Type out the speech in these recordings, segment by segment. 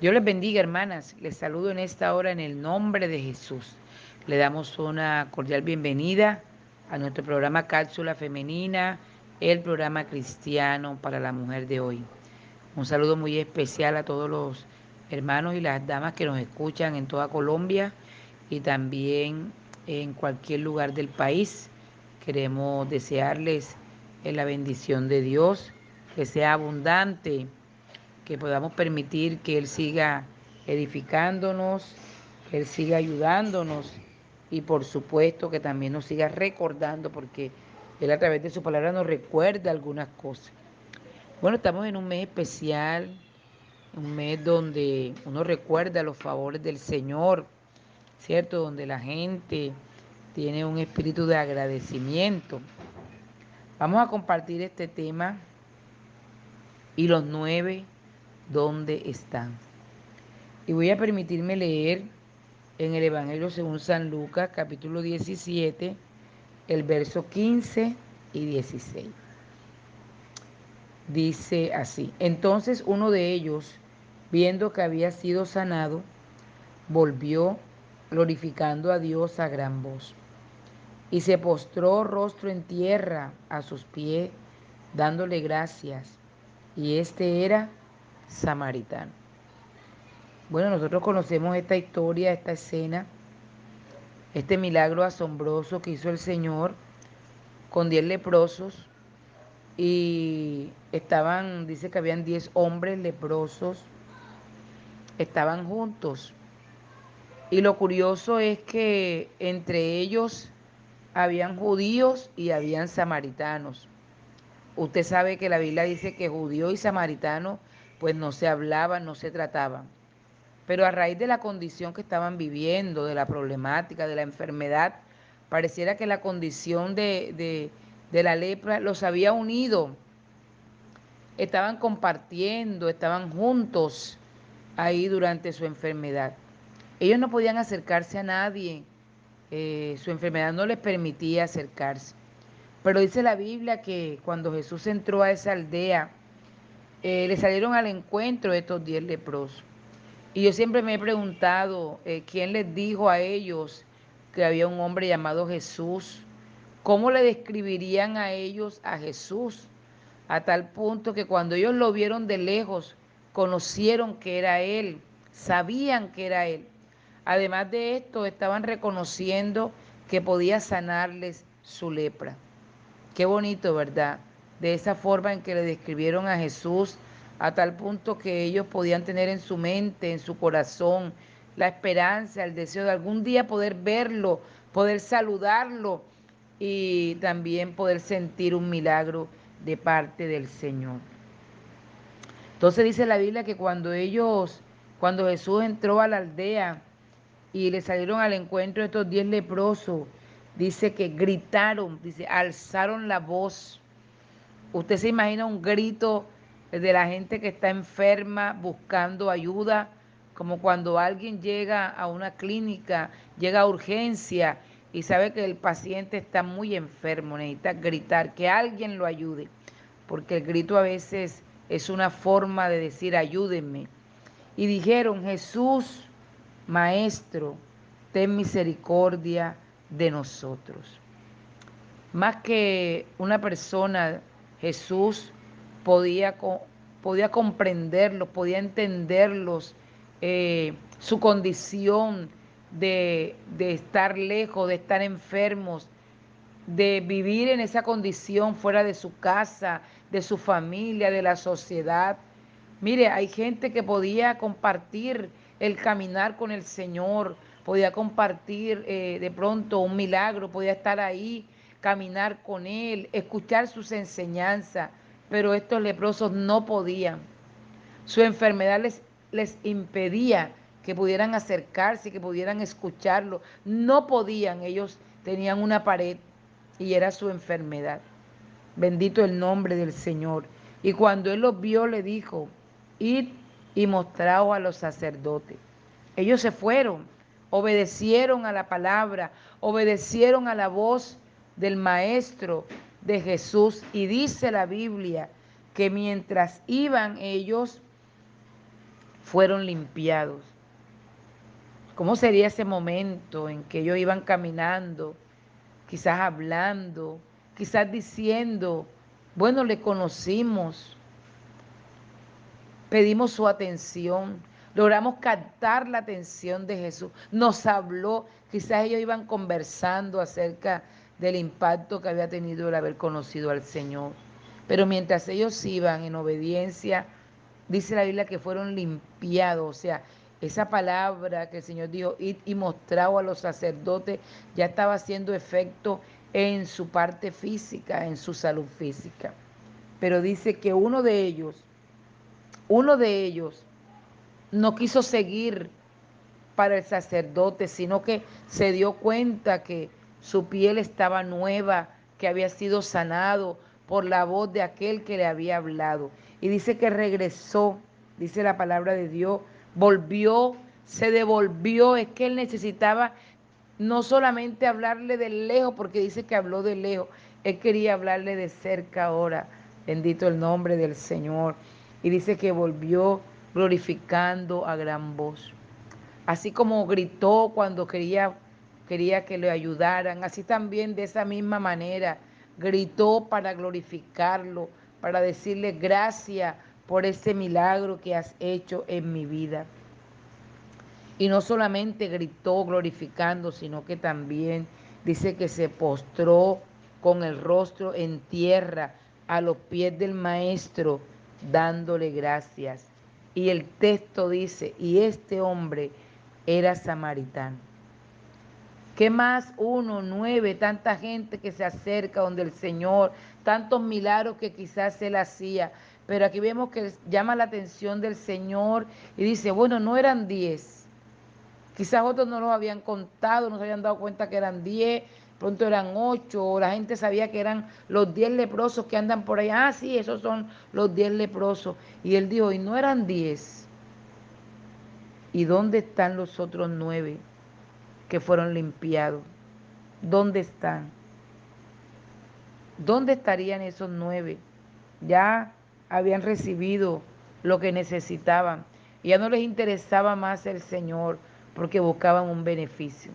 Dios les bendiga, hermanas. Les saludo en esta hora en el nombre de Jesús. Le damos una cordial bienvenida a nuestro programa Cápsula Femenina, el programa cristiano para la mujer de hoy. Un saludo muy especial a todos los hermanos y las damas que nos escuchan en toda Colombia y también en cualquier lugar del país. Queremos desearles la bendición de Dios, que sea abundante, que podamos permitir que Él siga edificándonos, que Él siga ayudándonos y por supuesto que también nos siga recordando, porque Él a través de su palabra nos recuerda algunas cosas. Bueno, estamos en un mes especial, un mes donde uno recuerda los favores del Señor, ¿cierto? Donde la gente tiene un espíritu de agradecimiento. Vamos a compartir este tema y los 9, ¿dónde están? Y voy a permitirme leer en el Evangelio según San Lucas, capítulo 17, el verso 15 y 16. Dice así: entonces uno de ellos, viendo que había sido sanado, volvió glorificando a Dios a gran voz, y se postró rostro en tierra a sus pies, dándole gracias. Y este era samaritano. Bueno, nosotros conocemos esta historia, esta escena, este milagro asombroso que hizo el Señor con 10 leprosos y dice que habían 10 hombres leprosos, estaban juntos. Y lo curioso es que entre ellos habían judíos y habían samaritanos. Usted sabe que la Biblia dice que judíos y samaritanos pues no se hablaban, no se trataban. Pero a raíz de la condición que estaban viviendo, de la problemática, de la enfermedad, pareciera que la condición de la lepra los había unido. Estaban compartiendo, estaban juntos ahí durante su enfermedad. Ellos no podían acercarse a nadie, su enfermedad no les permitía acercarse. Pero dice la Biblia que cuando Jesús entró a esa aldea, le salieron al encuentro estos 10 leprosos. Y yo siempre me he preguntado, ¿quién les dijo a ellos que había un hombre llamado Jesús? ¿Cómo le describirían a ellos a Jesús? A tal punto que cuando ellos lo vieron de lejos, conocieron que era Él, sabían que era Él. Además de esto, estaban reconociendo que podía sanarles su lepra. Qué bonito, ¿verdad? De esa forma en que le describieron a Jesús, a tal punto que ellos podían tener en su mente, en su corazón, la esperanza, el deseo de algún día poder verlo, poder saludarlo y también poder sentir un milagro de parte del Señor. Entonces dice la Biblia que cuando Jesús entró a la aldea y le salieron al encuentro estos 10 leprosos, dice que gritaron, dice, alzaron la voz. Usted se imagina un grito de la gente que está enferma buscando ayuda, como cuando alguien llega a una clínica, llega a urgencia y sabe que el paciente está muy enfermo, necesita gritar, que alguien lo ayude, porque el grito a veces es una forma de decir ayúdenme. Y dijeron, Jesús, Maestro, ten misericordia de nosotros. Más que una persona, Jesús podía, podía comprenderlos, podía entenderlos, su condición de estar lejos, de estar enfermos, de vivir en esa condición fuera de su casa, de su familia, de la sociedad. Mire, hay gente que podía compartir el caminar con el Señor, podía compartir de pronto un milagro, podía estar ahí, caminar con Él, escuchar sus enseñanzas, pero estos leprosos no podían. Su enfermedad les impedía que pudieran acercarse, que pudieran escucharlo. No podían, ellos tenían una pared y era su enfermedad. Bendito el nombre del Señor. Y cuando él los vio, le dijo, id y mostraos a los sacerdotes. Ellos se fueron, obedecieron a la palabra, obedecieron a la voz del Maestro de Jesús. Y dice la Biblia que mientras iban ellos, fueron limpiados. ¿Cómo sería ese momento en que ellos iban caminando, quizás hablando, quizás diciendo, bueno, le conocimos, pedimos su atención, logramos captar la atención de Jesús, nos habló, quizás ellos iban conversando acerca del impacto que había tenido el haber conocido al Señor. Pero mientras ellos iban en obediencia, dice la Biblia que fueron limpiados, o sea, esa palabra que el Señor dijo, id y mostrado a los sacerdotes, ya estaba haciendo efecto en su parte física, en su salud física. Pero dice que uno de ellos no quiso seguir para el sacerdote, sino que se dio cuenta que su piel estaba nueva, que había sido sanado por la voz de aquel que le había hablado. Y dice que regresó, dice la palabra de Dios, volvió, se devolvió, es que él necesitaba no solamente hablarle de lejos, porque dice que habló de lejos, él quería hablarle de cerca ahora, bendito el nombre del Señor. Y dice que volvió glorificando a gran voz. Así como gritó cuando quería que le ayudaran, así también de esa misma manera gritó para glorificarlo, para decirle gracias por ese milagro que has hecho en mi vida. Y no solamente gritó glorificando, sino que también dice que se postró con el rostro en tierra a los pies del maestro, dándole gracias. Y el texto dice, y este hombre era samaritano. ¿Qué más? 1, 9, tanta gente que se acerca donde el Señor, tantos milagros que quizás Él hacía. Pero aquí vemos que llama la atención del Señor y dice, bueno, no eran 10. Quizás otros no los habían contado, no se habían dado cuenta que eran 10, pronto eran 8, o la gente sabía que eran los 10 leprosos que andan por ahí. Ah, sí, esos son los 10 leprosos. Y él dijo, y no eran 10. ¿Y dónde están los otros 9 que fueron limpiados? ¿Dónde están? ¿Dónde estarían esos 9? Ya habían recibido lo que necesitaban. Y ya no les interesaba más el Señor porque buscaban un beneficio.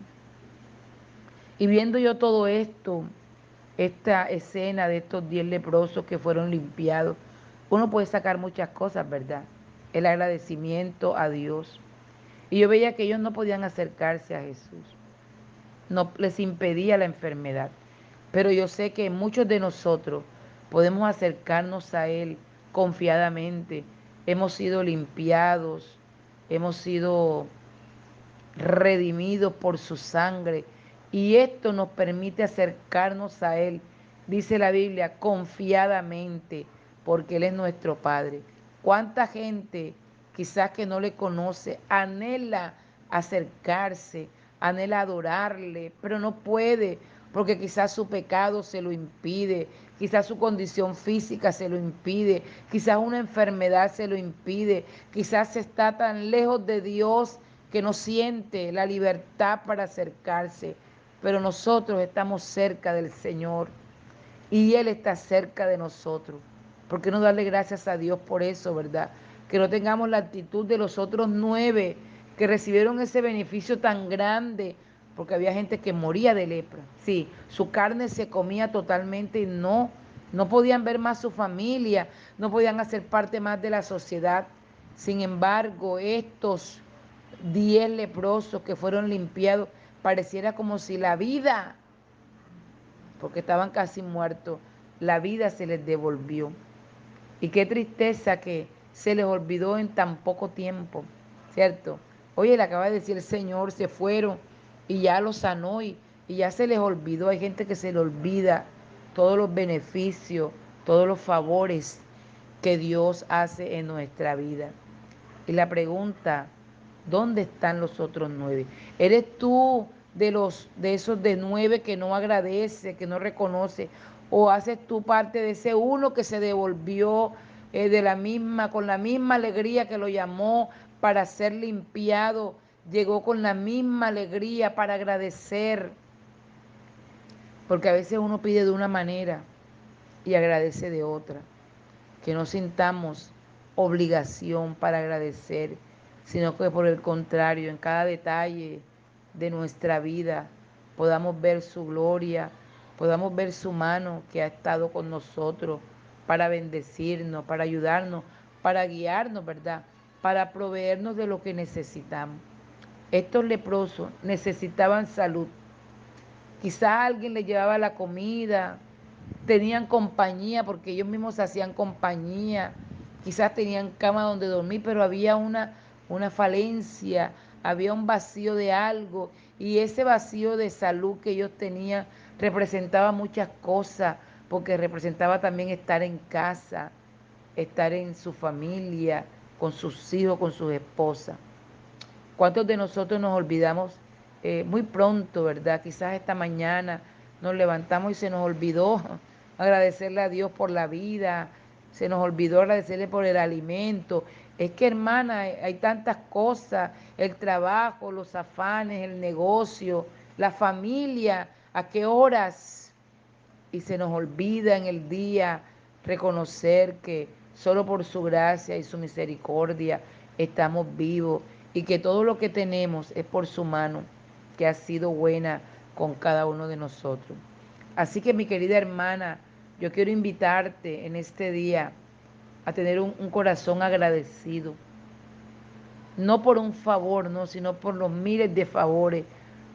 Y viendo yo todo esto, esta escena de estos 10 leprosos que fueron limpiados, uno puede sacar muchas cosas, ¿verdad? El agradecimiento a Dios. Y yo veía que ellos no podían acercarse a Jesús. No les impedía la enfermedad. Pero yo sé que muchos de nosotros podemos acercarnos a Él confiadamente. Hemos sido limpiados, hemos sido redimidos por su sangre. Y esto nos permite acercarnos a Él, dice la Biblia, confiadamente, porque Él es nuestro Padre. ¿Cuánta gente quizás que no le conoce anhela acercarse, anhela adorarle, pero no puede, porque quizás su pecado se lo impide, quizás su condición física se lo impide, quizás una enfermedad se lo impide, quizás está tan lejos de Dios que no siente la libertad para acercarse, pero nosotros estamos cerca del Señor y Él está cerca de nosotros. ¿Por qué no darle gracias a Dios por eso, verdad? Que no tengamos la actitud de los otros 9 que recibieron ese beneficio tan grande, porque había gente que moría de lepra. Sí, su carne se comía totalmente y no podían ver más su familia, no podían hacer parte más de la sociedad. Sin embargo, estos 10 leprosos que fueron limpiados, pareciera como si la vida, porque estaban casi muertos, la vida se les devolvió. Y qué tristeza que se les olvidó en tan poco tiempo, ¿cierto? Oye, le acaba de decir el Señor, se fueron y ya los sanó y ya se les olvidó. Hay gente que se le olvida todos los beneficios, todos los favores que Dios hace en nuestra vida. Y la pregunta, ¿dónde están los otros 9? ¿Eres tú de esos de 9 que no agradece, que no reconoce? ¿O haces tú parte de ese uno que se devolvió con la misma alegría que lo llamó para ser limpiado? Llegó con la misma alegría para agradecer. Porque a veces uno pide de una manera y agradece de otra. Que no sintamos obligación para agradecer, sino que por el contrario, en cada detalle de nuestra vida podamos ver su gloria, podamos ver su mano que ha estado con nosotros para bendecirnos, para ayudarnos, para guiarnos, ¿verdad? Para proveernos de lo que necesitamos. Estos leprosos necesitaban salud. Quizás alguien les llevaba la comida, tenían compañía porque ellos mismos se hacían compañía, quizás tenían cama donde dormir, pero había una falencia, había un vacío de algo y ese vacío de salud que ellos tenían representaba muchas cosas, porque representaba también estar en casa, estar en su familia, con sus hijos, con sus esposas. ¿Cuántos de nosotros nos olvidamos muy pronto, verdad? Quizás esta mañana nos levantamos y se nos olvidó agradecerle a Dios por la vida, se nos olvidó agradecerle por el alimento. Es que, hermana, hay tantas cosas, el trabajo, los afanes, el negocio, la familia, ¿a qué horas? Y se nos olvida en el día reconocer que solo por su gracia y su misericordia estamos vivos y que todo lo que tenemos es por su mano, que ha sido buena con cada uno de nosotros. Así que mi querida hermana, yo quiero invitarte en este día a tener un corazón agradecido, no por un favor, no, sino por los miles de favores,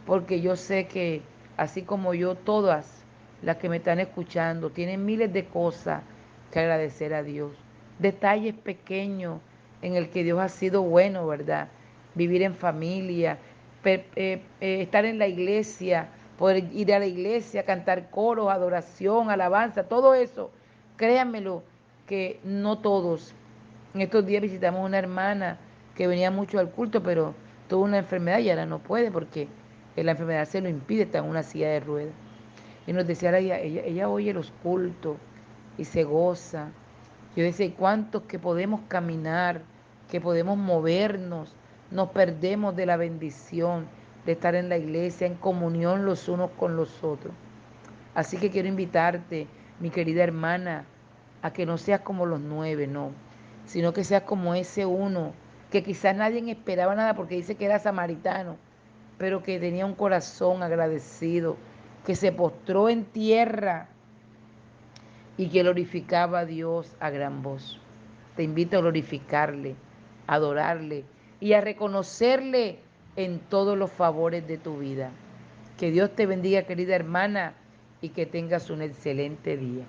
porque yo sé que así como yo, todas las que me están escuchando tienen miles de cosas que agradecer a Dios, detalles pequeños en el que Dios ha sido bueno, ¿verdad? Vivir en familia, estar en la iglesia, poder ir a la iglesia, cantar coros, adoración, alabanza, todo eso, créanmelo que no todos. En estos días visitamos una hermana que venía mucho al culto, pero tuvo una enfermedad y ahora no puede porque la enfermedad se lo impide, está en una silla de ruedas. Y nos decía ella oye los cultos y se goza. Yo decía, ¿cuántos que podemos caminar, que podemos movernos, nos perdemos de la bendición de estar en la iglesia, en comunión los unos con los otros? Así que quiero invitarte, mi querida hermana, a que no seas como los 9, no, sino que seas como ese uno, que quizás nadie esperaba nada porque dice que era samaritano, pero que tenía un corazón agradecido, que se postró en tierra y que glorificaba a Dios a gran voz. Te invito a glorificarle, a adorarle y a reconocerle en todos los favores de tu vida. Que Dios te bendiga, querida hermana, y que tengas un excelente día.